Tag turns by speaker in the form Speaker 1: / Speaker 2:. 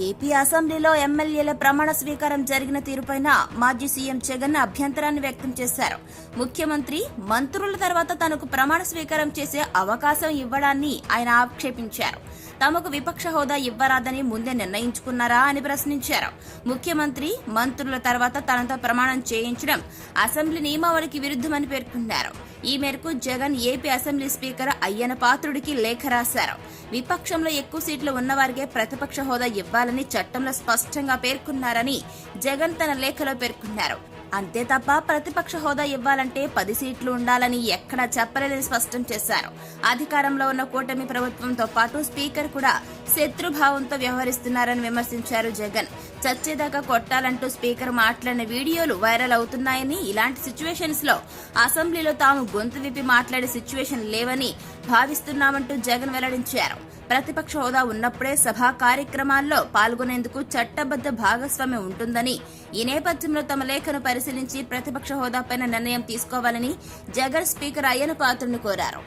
Speaker 1: AP అసెంబ్లీలో ఎమ్మెల్యేల ప్రమాణ స్వీకారం జరిగిన తీరుపైన మాజీ సీఎం జగన్ అభ్యంతరాన్ని వ్యక్తం చేశారు. ముఖ్యమంత్రి మంత్రుల తర్వాత తనకు ప్రమాణ స్వీకారం చేసే అవకాశం ఇవ్వడాన్ని ఆయన ఆక్షేపించారు. తమకు విపక్ష హోదా ఇవ్వరాదని ముందే నిర్ణయించుకున్నారా అని ప్రశ్నించారు. ముఖ్యమంత్రి మంత్రుల తర్వాత తనతో ప్రమాణం చేయించడం అసెంబ్లీ నియమావళికి విరుద్ధమని పేర్కొన్నారు. ఈ మేరకు Jagan AP assembly speaker Ayyanna పాత్రుడికి లేఖ రాశారు. విపక్షంలో ఎక్కువ సీట్లు ఉన్నవారికే ప్రతిపక్ష హోదా ఇవ్వాలని చట్టంలో స్పష్టంగా పేర్కొన్నారని జగన్ తన లేఖలో పేర్కొన్నారు. అంతే తప్ప ప్రతిపక్ష హోదా ఇవ్వాలంటే 10 సీట్లు ఉండాలని ఎక్కడా చెప్పలేదని స్పష్టం చేశారు. అధికారంలో ఉన్న కూటమి ప్రభుత్వంతో పాటు స్పీకర్ కూడా శత్రుభావంతో వ్యవహరిస్తున్నారని విమర్శించారు జగన్. చచ్చేదాకా కొట్టాలంటూ స్పీకర్ మాట్లాడిన వీడియోలు వైరల్ అవుతున్నాయని, ఇలాంటి సిచ్యువేషన్స్ లో అసెంబ్లీలో తాము గొంతు విప్పి మాట్లాడే సిచ్యువేషన్ లేవని భావిస్తున్నామంటూ జగన్ వెల్లడించారు. ప్రతిపక్ష హోదా ఉన్నప్పుడే సభా కార్యక్రమాల్లో పాల్గొనేందుకు చట్టబద్ద భాగస్వామ్యం ఉంటుందని, ఈ నేపథ్యంలో తమ లేఖను పరిశీలించి ప్రతిపక్ష హోదాపైన నిర్ణయం తీసుకోవాలని జగన్ స్పీకర్ అయ్యన పాత్రుడిని కోరారు.